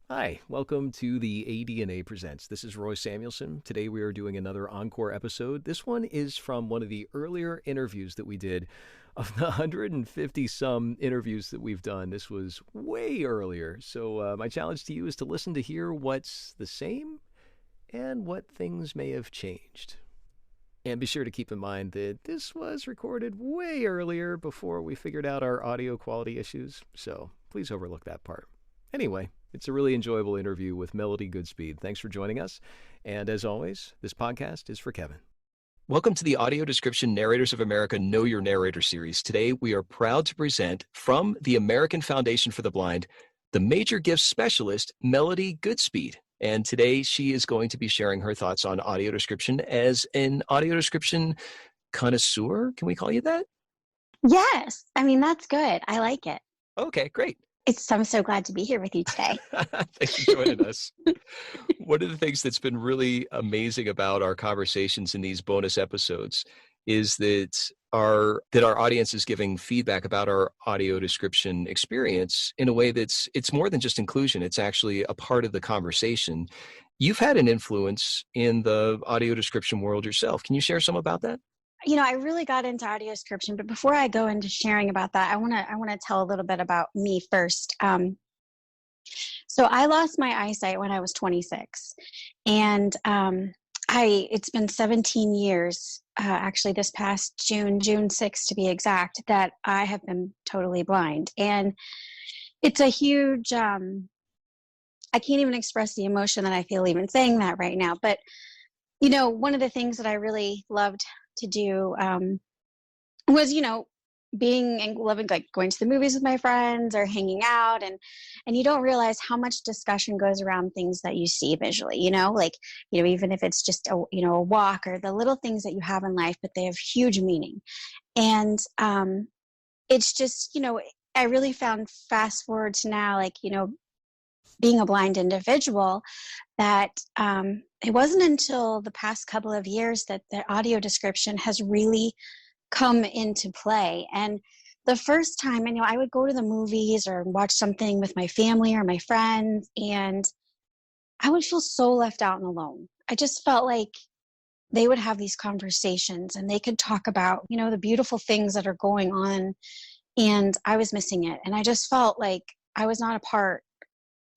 Hi, welcome to the ADNA Presents. This is Roy Samuelson. Today we are doing another encore episode. This one is from one of the earlier interviews that we did. Of the 150 some interviews that we've done, this was way earlier. So my challenge to you is to listen to hear what's the same and what things may have changed. And be sure to keep in mind that this was recorded way earlier before we figured out our audio quality issues. So please overlook that part. Anyway, it's a really enjoyable interview with Melody Goodspeed. Thanks for joining us. And as always, this podcast is for Kevin. Welcome to the Audio Description Narrators of America Know Your Narrator series. Today, we are proud to present from the American Foundation for the Blind, the major gifts specialist, Melody Goodspeed. And today, she is going to be sharing her thoughts on audio description as an audio description connoisseur. Can we call you that? Yes. I mean, that's good. I like it. Okay, great. I'm so glad to be here with you today. Thanks for joining us. One of the things that's been really amazing about our conversations in these bonus episodes is that our audience is giving feedback about our audio description experience in a way it's more than just inclusion. It's actually a part of the conversation. You've had an influence in the audio description world yourself. Can you share some about that? I really got into audio description, but before I go into sharing about that, I want to tell a little bit about me first. So I lost my eyesight when I was 26, and it's been 17 years, actually this past June 6th to be exact, that I have been totally blind. And it's a huge, I can't even express the emotion that I feel even saying that right now. But, one of the things that I really loved to do was being and loving, like, going to the movies with my friends or hanging out, and you don't realize how much discussion goes around things that you see visually, even if it's just a walk or the little things that you have in life, but they have huge meaning. And it's just, I really found, fast forward to now, being a blind individual, that it wasn't until the past couple of years that the audio description has really come into play. And the first time, I would go to the movies or watch something with my family or my friends, and I would feel so left out and alone. I just felt like they would have these conversations and they could talk about, the beautiful things that are going on, and I was missing it. And I just felt like I was not a part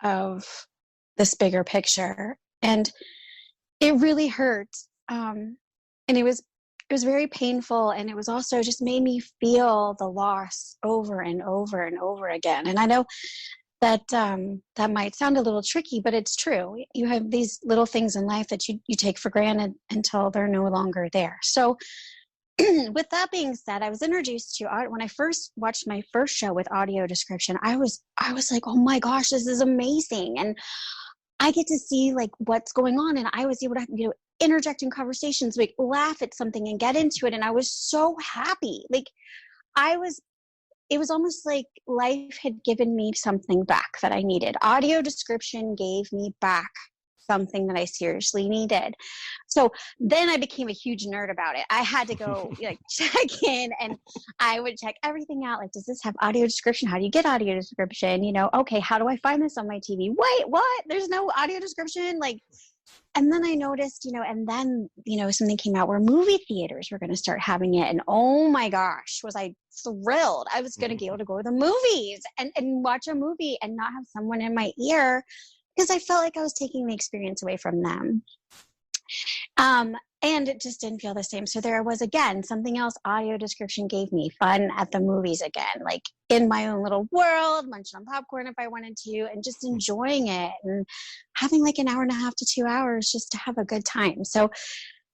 of this bigger picture, and it really hurt. And it was very painful, and it was also just made me feel the loss over and over and over again. And I know that that might sound a little tricky, but it's true. You have these little things in life that you take for granted until they're no longer there. So with that being said, I was introduced to, when I first watched my first show with audio description, I was like, oh my gosh, this is amazing. And I get to see what's going on. And I was able to, interject in conversations, laugh at something and get into it. And I was so happy. It was almost like life had given me something back that I needed. Audio description gave me back something that I seriously needed. So then I became a huge nerd about it. I had to go check in, and I would check everything out. Does this have audio description? How do you get audio description? Okay, how do I find this on my TV? Wait, what? There's no audio description? And then I noticed, and then, something came out where movie theaters were going to start having it. And oh my gosh, was I thrilled. I was going to be able to go to the movies and watch a movie and not have someone in my ear, because I felt like I was taking the experience away from them. And it just didn't feel the same. So there was, again, something else audio description gave me: fun at the movies again, in my own little world, munching on popcorn if I wanted to, and just enjoying it and having an hour and a half to 2 hours just to have a good time. So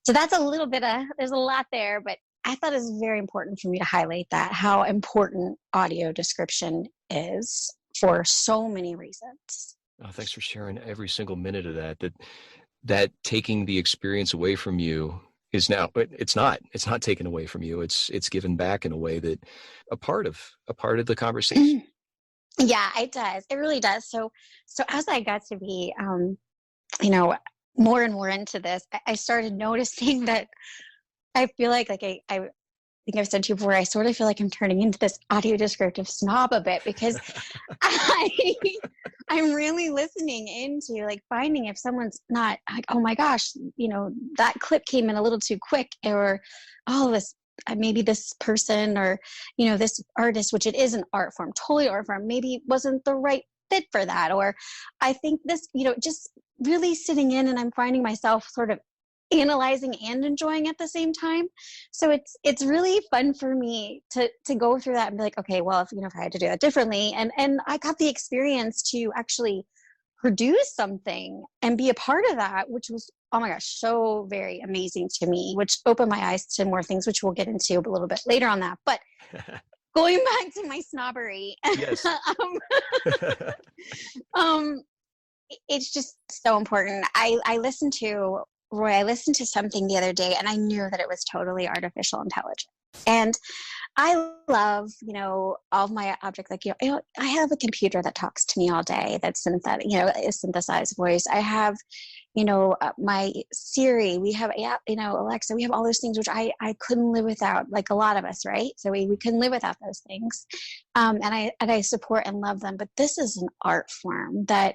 that's a little bit there's a lot there, but I thought it was very important for me to highlight that, how important audio description is for so many reasons. Oh, thanks for sharing every single minute of that taking the experience away from you is now, but it's not taken away from you. It's given back in a way that a part of the conversation. Yeah, it does. It really does. So as I got to be, more and more into this, I started noticing that I feel like I think I've said to you before, I sort of feel like I'm turning into this audio descriptive snob a bit because I, I'm really listening into like finding if someone's not like, oh my gosh, that clip came in a little too quick, or oh, this maybe this person or this artist, which it is an art form, totally art form, maybe wasn't the right fit for that. Or I think this, just really sitting in, and I'm finding myself sort of analyzing and enjoying at the same time. So it's really fun for me to go through that and be like, okay, well, if I had to do that differently, and I got the experience to actually produce something and be a part of that, which was, oh my gosh, so very amazing to me, which opened my eyes to more things, which we'll get into a little bit later on that. But going back to my snobbery, Yes. It's just so important. I listened to something the other day, and I knew that it was totally artificial intelligence. And I love, all of my objects. Like, I have a computer that talks to me all day. That's synthetic, a synthesized voice. I have, my Siri. We have, Alexa. We have all those things which I couldn't live without. Like a lot of us, right? So we couldn't live without those things. And I support and love them. But this is an art form that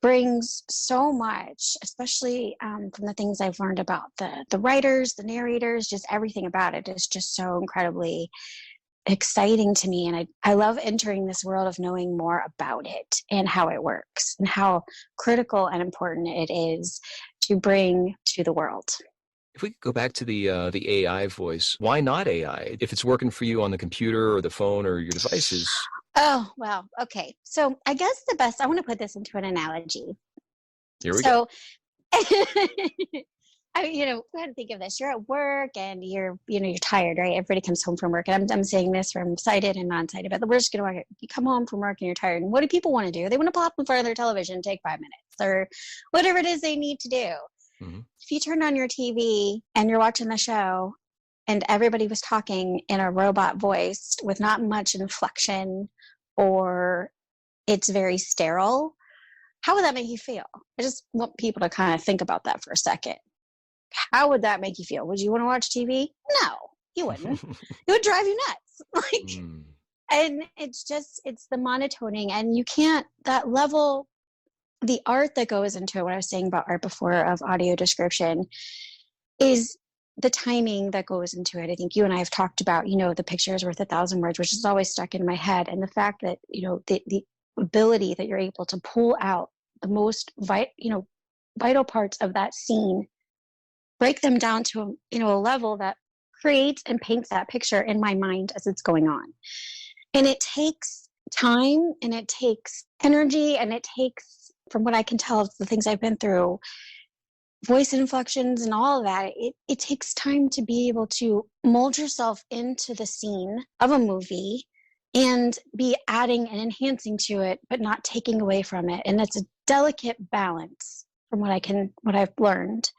brings so much, especially from the things I've learned about the writers, the narrators, just everything about it is just so incredibly exciting to me. And I love entering this world of knowing more about it and how it works and how critical and important it is to bring to the world. If we could go back to the AI voice, why not AI? If it's working for you on the computer or the phone or your devices. Oh, well, okay. So I guess I want to put this into an analogy. Here we go. Go ahead and think of this. You're at work and you're tired, right? Everybody comes home from work. And I'm saying this from sighted and non-sighted, but we're just going to, you come home from work and you're tired. And what do people want to do? They want to pop in front of their television and take 5 minutes or whatever it is they need to do. Mm-hmm. If you turn on your TV and you're watching the show and everybody was talking in a robot voice with not much inflection, or it's very sterile, how would that make you feel? I just want people to kind of think about that for a second. How would that make you feel? Would you want to watch TV? No, you wouldn't. It would drive you nuts. And it's the monotoning, and you can't, that level, the art that goes into it, what I was saying about art before of audio description, is the timing that goes into it. I think you and I have talked about, the picture is worth 1,000 words, which is always stuck in my head. And the fact that, the ability that you're able to pull out the most vital parts of that scene, break them down to a level that creates and paints that picture in my mind as it's going on. And it takes time, and it takes energy, and it takes, from what I can tell of the things I've been through, voice inflections and all of that, it takes time to be able to mold yourself into the scene of a movie and be adding and enhancing to it, but not taking away from it. And it's a delicate balance from what I've learned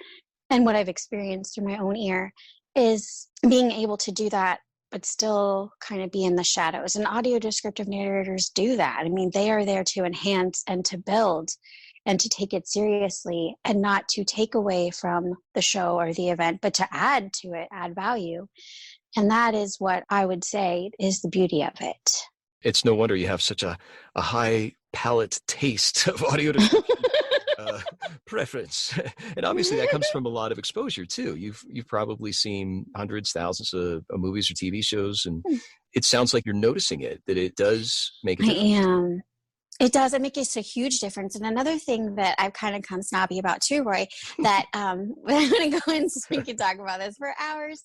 and what I've experienced through my own ear, is being able to do that, but still kind of be in the shadows. And audio descriptive narrators do that. I mean, they are there to enhance and to build and to take it seriously, and not to take away from the show or the event, but to add to it, add value. And that is what I would say is the beauty of it. It's no wonder you have such a high palate taste of audio description. Preference. And obviously that comes from a lot of exposure too. You've probably seen hundreds, thousands of movies or TV shows, and it sounds like you're noticing it, that it does make a difference. I am. It does. It makes a huge difference. And another thing that I've kind of come snobby about too, Roy, that when I go and we can talk about this for hours,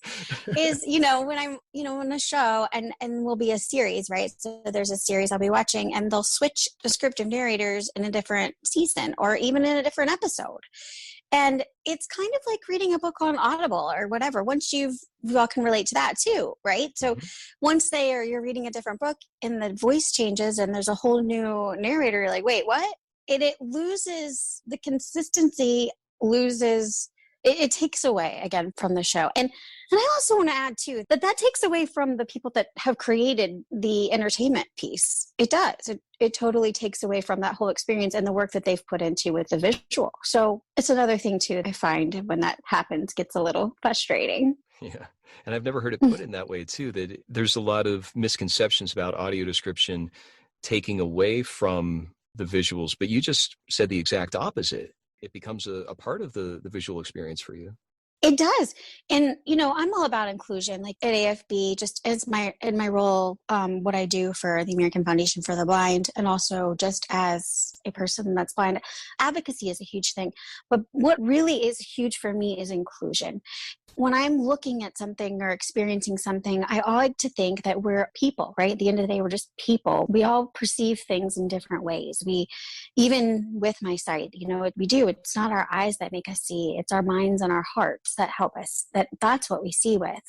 is, when I'm, in a show and will be a series, right? So there's a series I'll be watching, and they'll switch descriptive narrators in a different season or even in a different episode. And it's kind of like reading a book on Audible or whatever. Once you all can relate to that too, right? So once you're reading a different book and the voice changes and there's a whole new narrator, you're like, wait, what? It loses the consistency, it takes away again from the show. And I also want to add too, that takes away from the people that have created the entertainment piece. It does. It totally takes away from that whole experience and the work that they've put into with the visual. So it's another thing too, I find when that happens, gets a little frustrating. Yeah. And I've never heard it put in that way too, that there's a lot of misconceptions about audio description taking away from the visuals, but you just said the exact opposite. It becomes a part of the visual experience for you. It does. And, I'm all about inclusion, like at AFB, just as in my role, what I do for the American Foundation for the Blind, and also just as a person that's blind, advocacy is a huge thing. But what really is huge for me is inclusion. When I'm looking at something or experiencing something, I like to think that we're people, right? At the end of the day, we're just people. We all perceive things in different ways. Even with my sight, we do. It's not our eyes that make us see. It's our minds and our hearts that help us. That's what we see with.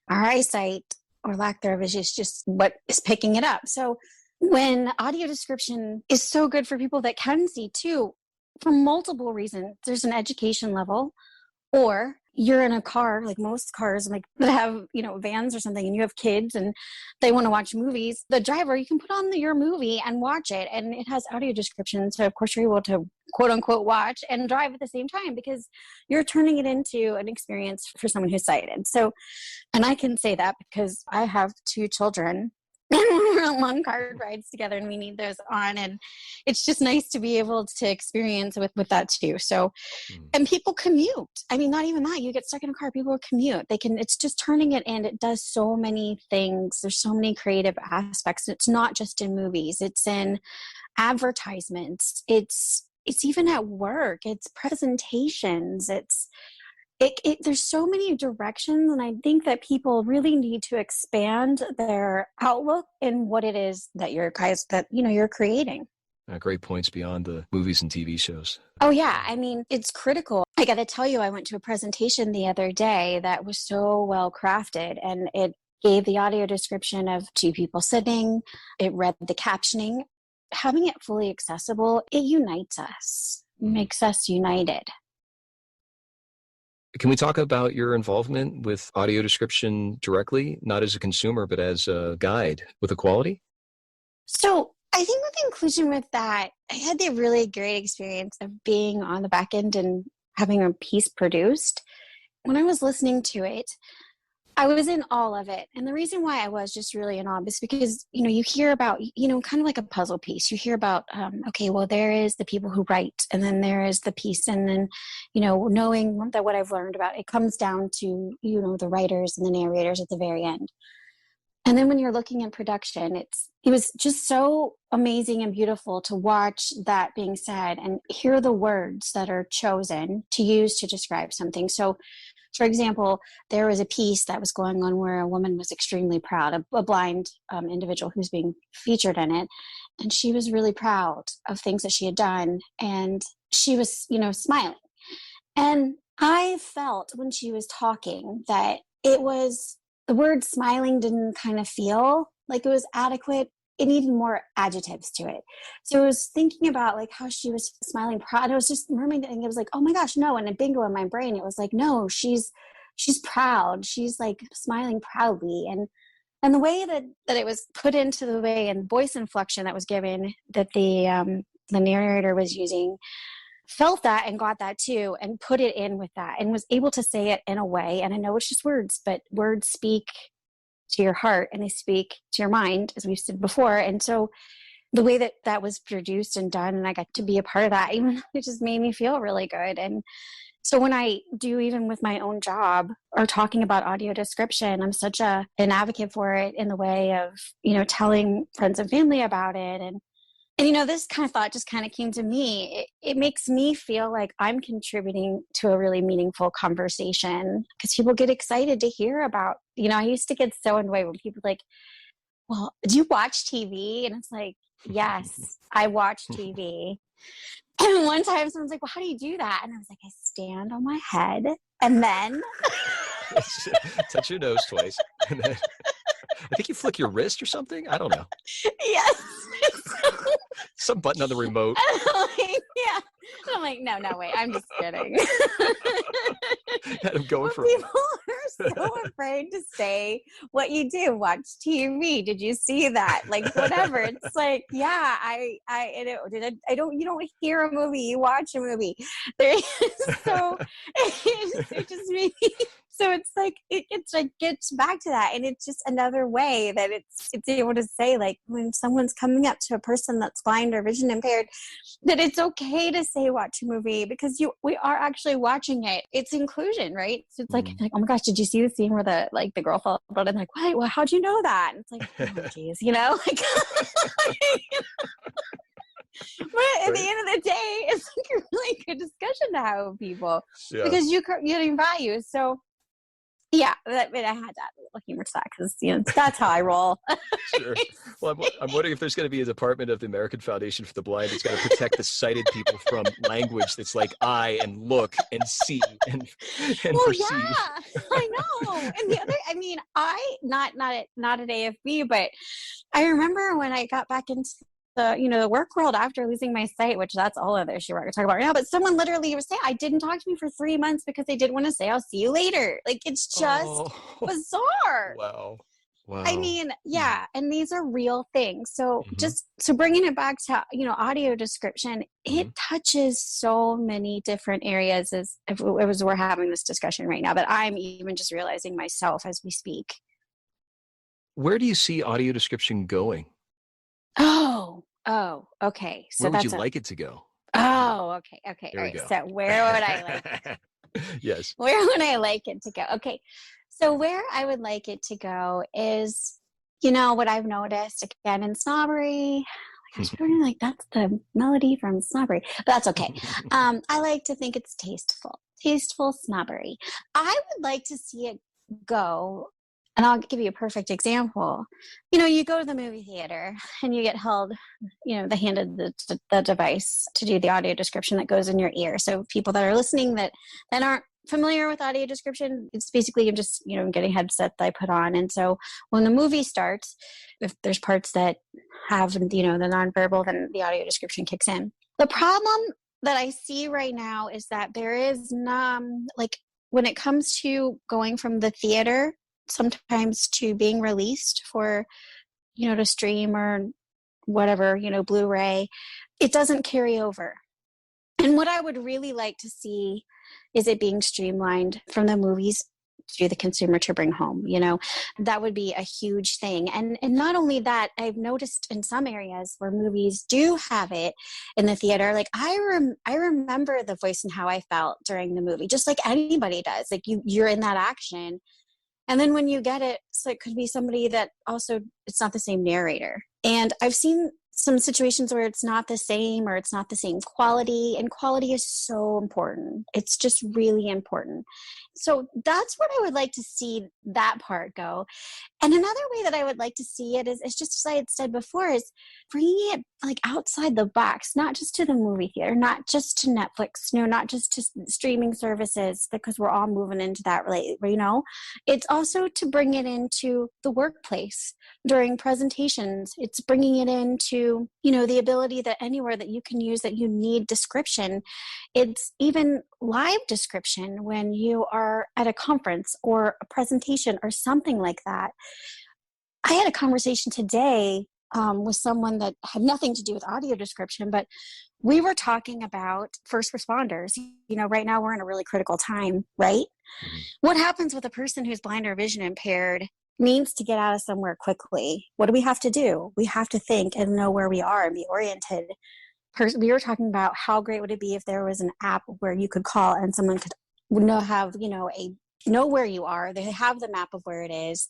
Our eyesight or lack thereof is just what is picking it up. So when audio description is so good for people that can see too, for multiple reasons, there's an education level, or you're in a car, like most cars, like that have, vans or something, and you have kids and they want to watch movies. The driver, you can put on your movie and watch it, and it has audio description. So of course you're able to quote unquote watch and drive at the same time, because you're turning it into an experience for someone who's sighted. So, and I can say that because I have 2 children. We're on long car rides together and we need those on, and it's just nice to be able to experience with that too. So, and people commute. I mean, not even that, you get stuck in a car, people commute. It's just turning it in. It does so many things. There's so many creative aspects. It's not just in movies, it's in advertisements. It's even at work, it's presentations, there's so many directions, and I think that people really need to expand their outlook in what it is that you're creating. Great points beyond the movies and TV shows. Oh yeah, I mean, it's critical. I got to tell you, I went to a presentation the other day that was so well crafted, and it gave the audio description of 2 people sitting. It read the captioning. Having it fully accessible, it unites us, makes us united. Can we talk about your involvement with audio description directly, not as a consumer, but as a guide with Equality? So I think with inclusion with that, I had the really great experience of being on the back end and having a piece produced. When I was listening to it, I was in awe of it. And the reason why I was just really in awe is because, you hear about, kind of like a puzzle piece. You hear about, okay, well, there is the people who write, and then there is the piece. And then, knowing that what I've learned about it comes down to, the writers and the narrators at the very end. And then when you're looking at production, it was just so amazing and beautiful to watch that being said and hear the words that are chosen to use to describe something. So, for example, there was a piece that was going on where a woman was extremely proud, a blind individual who's being featured in it. And she was really proud of things that she had done. And she was, smiling. And I felt when she was talking that the word smiling didn't kind of feel like it was adequate. It needed more adjectives to it. So I was thinking about like how she was smiling proud. I was just murmuring and it was like, oh my gosh, no. And a bingo in my brain, it was like, no, she's proud. She's like smiling proudly. And the way that it was put into the way and voice inflection that was given, that the narrator was using, felt that and got that too, and put it in with that and was able to say it in a way. And I know it's just words, but words speak to your heart and they speak to your mind, as we've said before. And so the way that was produced and done, and I got to be a part of that, even it just made me feel really good. And so when I do, even with my own job or talking about audio description, I'm such an advocate for it in the way of, telling friends and family about it. And this kind of thought just kind of came to me. It makes me feel like I'm contributing to a really meaningful conversation, because people get excited to hear about, I used to get so annoyed when people like, well, do you watch TV? And it's like, yes, I watch TV. And one time someone's like, well, how do you do that? And I was like, I stand on my head and then touch your nose twice. And then I think you flick your wrist or something. I don't know. Yes. Some button on the remote. Yeah. And I'm like, no, wait, I'm just kidding. Had him going for people are so afraid to say what you do. Watch TV. Did you see that? Like, whatever. It's like, yeah, you don't hear a movie, you watch a movie. So it just made me So it's like it's like gets back to that, and it's just another way that it's able to say, like, when someone's coming up to a person that's blind or vision impaired, that it's okay to say watch a movie, because we are actually watching it. It's inclusion, right? So it's like, oh my gosh, did you see the scene where the girl fell out, and like, wait, well, how'd you know that? And it's like, oh geez, like. But at the end of the day, it's like a really good discussion to have with people, because you're getting value. So yeah, I had to add a little humor to that, because that's how I roll. Sure. Well, I'm wondering if there's going to be a department of the American Foundation for the Blind that's going to protect the sighted people from language that's like I and look and see and perceive. Yeah, I know. And the other, I not at AFB, but I remember when I got back into the work world after losing my sight, which that's all other issue we're going to talk about right now. But someone literally was saying, I didn't talk to me for 3 months because they didn't want to say, I'll see you later. Like, it's just bizarre. Wow. Yeah. And these are real things. So so bringing it back to, audio description, it touches so many different areas as we're having this discussion right now, that I'm even just realizing myself as we speak. Where do you see audio description going? Oh, okay. So where would you like it to go? Oh, okay. There All right. go. So where would I like it? Yes. Where would I like it to go? Okay. So where I would like it to go is, what I've noticed again in Snobbery. I was wondering, like, that's the melody from Snobbery, but that's okay. I like to think it's tasteful Snobbery. I would like to see it go. And I'll give you a perfect example. You go to the movie theater and you get held, they handed the device to do the audio description that goes in your ear. So people that are listening that aren't familiar with audio description, it's basically I'm just, getting a headset that I put on. And so when the movie starts, if there's parts that have, the nonverbal, then the audio description kicks in. The problem that I see right now is that there is, when it comes to going from the theater sometimes to being released for, to stream or whatever, Blu-ray, it doesn't carry over. And what I would really like to see is it being streamlined from the movies to the consumer to bring home. That would be a huge thing. And not only that, I've noticed in some areas where movies do have it in the theater, like I remember the voice and how I felt during the movie, just like anybody does. Like you're in that action. And then when you get it, so it could be somebody that also, it's not the same narrator. And I've seen some situations where it's not the same, or it's not the same quality, and quality is so important. It's just really important. So that's what I would like to see that part go. And another way that I would like to see it is just as I had said before, is bringing it like outside the box, not just to the movie theater, not just to Netflix, not just to streaming services, because we're all moving into that, it's also to bring it into the workplace during presentations. It's bringing it into, the ability that anywhere that you can use that you need description. It's even live description when you are at a conference or a presentation or something like that. I had a conversation today with someone that had nothing to do with audio description, but we were talking about first responders. Right now we're in a really critical time, right? Mm-hmm. What happens with a person who's blind or vision impaired needs to get out of somewhere quickly? What do we have to do? We have to think and know where we are and be oriented. We were talking about how great would it be if there was an app where you could call and someone could know where you are. They have the map of where it is.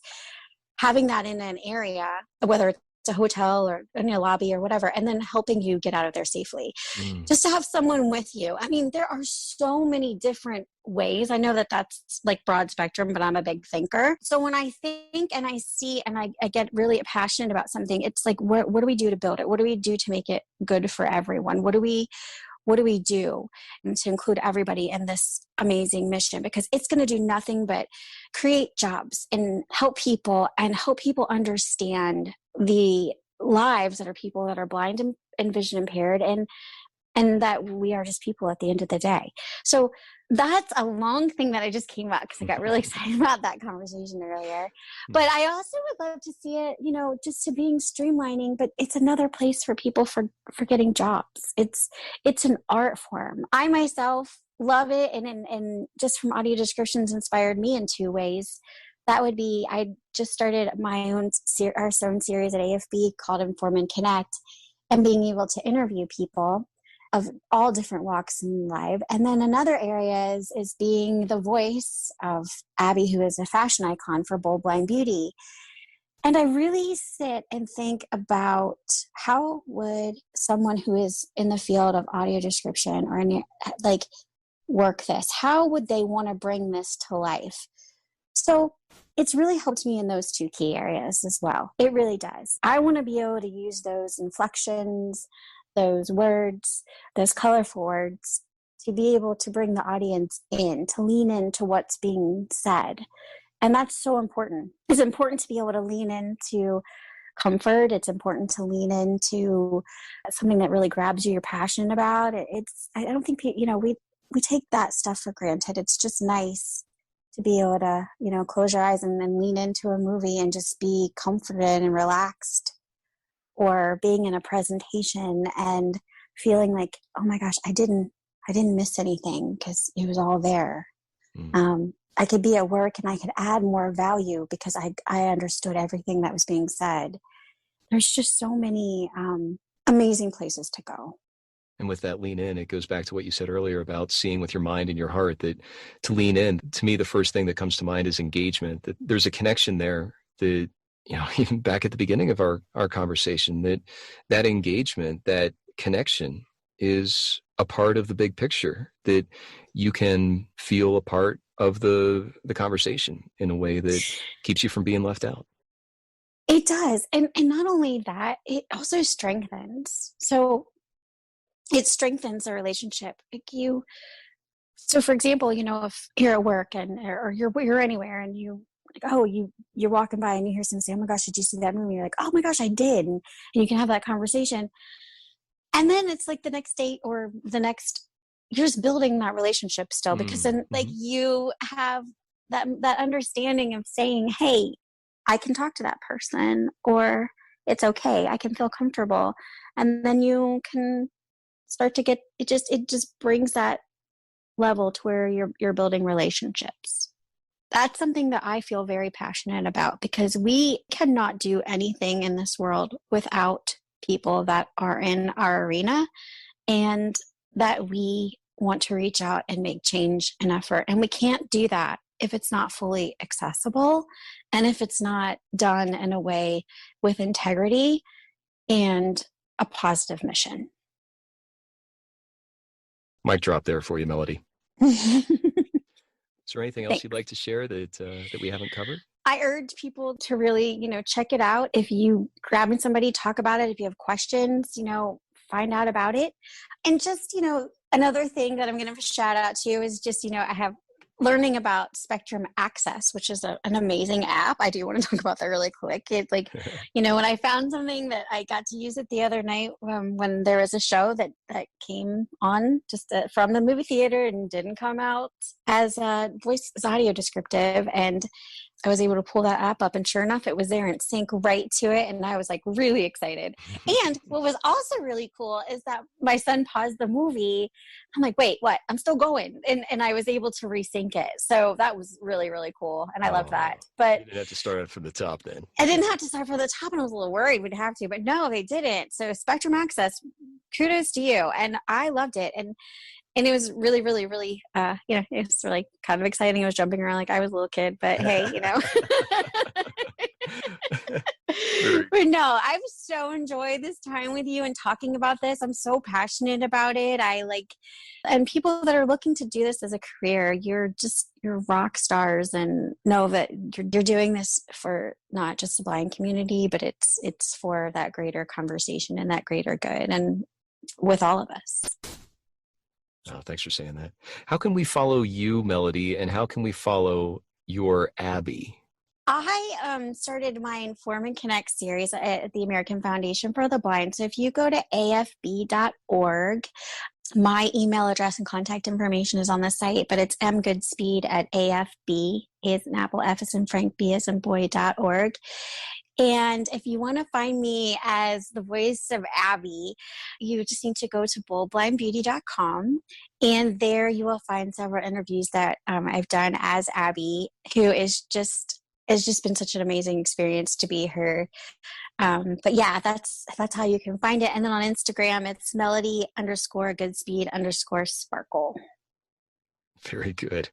Having that in an area, whether it's a hotel or in a lobby or whatever, and then helping you get out of there safely. Just to have someone with you. There are so many different ways. I know that that's like broad spectrum, but I'm a big thinker. So when I think and I see and I get really passionate about something, it's like, what do we do to build it? What do we do to make it good for everyone? What do we do to include everybody in this amazing mission? Because it's going to do nothing but create jobs and help people understand the lives that are people that are blind and vision impaired, and that we are just people at the end of the day. So that's a long thing that I just came up because I got really excited about that conversation earlier. But I also would love to see it, just to being streamlining, but it's another place for people for getting jobs. It's an art form. I myself love it. And just from audio descriptions inspired me in two ways. That would be, I just started my own our own series at AFB called Inform and Connect, and being able to interview people of all different walks in life. And then another area is being the voice of Abby, who is a fashion icon for Bold Blind Beauty. And I really sit and think about how would someone who is in the field of audio description or like work this? How would they want to bring this to life? So it's really helped me in those two key areas as well. It really does. I want to be able to use those inflections, those words, those colorful words, to be able to bring the audience in, to lean into what's being said. And that's so important. It's important to be able to lean into comfort. It's important to lean into something that really grabs you, you're passionate about. I don't think, we take that stuff for granted. It's just nice to be able to, close your eyes and then lean into a movie and just be comforted and relaxed, or being in a presentation and feeling like, oh my gosh, I didn't miss anything because it was all there. I could be at work and I could add more value because I understood everything that was being said. There's just so many amazing places to go. And with that lean in, it goes back to what you said earlier about seeing with your mind and your heart, that to lean in, to me, the first thing that comes to mind is engagement, that there's a connection there that, even back at the beginning of our conversation, that engagement, that connection is a part of the big picture, that you can feel a part of the conversation in a way that keeps you from being left out. It does. And not only that, it also strengthens. So it strengthens a relationship. So for example, if you're at work or you're anywhere and you're walking by and you hear someone say, oh my gosh, did you see that movie? You're like, oh my gosh, I did. And you can have that conversation. And then it's like the next date or the next, you're just building that relationship still, because then like you have that understanding of saying, hey, I can talk to that person, or it's okay, I can feel comfortable. And then you can start to get, it just brings that level to where you're building relationships. That's something that I feel very passionate about, because we cannot do anything in this world without people that are in our arena and that we want to reach out and make change and effort. And we can't do that if it's not fully accessible and if it's not done in a way with integrity and a positive mission. Mic drop there for you, Melody. Is there anything else you'd like to share that we haven't covered? I urge people to really, check it out. If you grabbing somebody, talk about it. If you have questions, find out about it. And just, another thing that I'm going to shout out to is just, I have learning about Spectrum Access, which is an amazing app. I do want to talk about that really quick. It's like, when I found something that I got to use it the other night when there was a show that came on just from the movie theater and didn't come out as voice as audio descriptive. And I was able to pull that app up, and sure enough, it was there and sync right to it. And I was like really excited. And what was also really cool is that my son paused the movie. I'm like, wait, what? I'm still going. And I was able to resync it. So that was really, really cool. And I loved that. But you didn't have to start it from the top then. I didn't have to start from the top, and I was a little worried we'd have to, but no, they didn't. So Spectrum Access, kudos to you. And I loved it. And it was really, really, really, it was really kind of exciting. I was jumping around like I was a little kid, but hey, But no, I've so enjoyed this time with you and talking about this. I'm so passionate about it. And people that are looking to do this as a career, you're rock stars, and know that you're doing this for not just the blind community, but it's for that greater conversation and that greater good, and with all of us. Oh, thanks for saying that. How can we follow you, Melody, and how can we follow your Abby? I started my Inform and Connect series at the American Foundation for the Blind. So if you go to afb.org, my email address and contact information is on the site, but it's mgoodspeed@afb, A as in apple, F as in Frank, B as in boy.org. And if you want to find me as the voice of Abby, you just need to go to boldblindbeauty.com. And there you will find several interviews that I've done as Abby, who is just it's just been such an amazing experience to be her. But yeah, that's how you can find it. And then on Instagram, it's Melody underscore Goodspeed underscore Sparkle. Very good.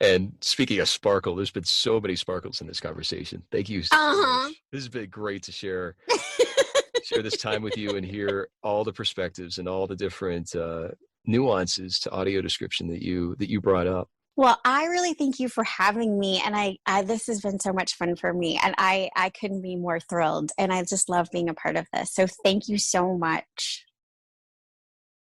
And speaking of sparkle, there's been so many sparkles in this conversation. Thank you so Uh-huh. much. This has been great to share this time with you and hear all the perspectives and all the different nuances to audio description that you brought up. Well, I really thank you for having me, and I this has been so much fun for me, and I couldn't be more thrilled, and I just love being a part of this. So thank you so much.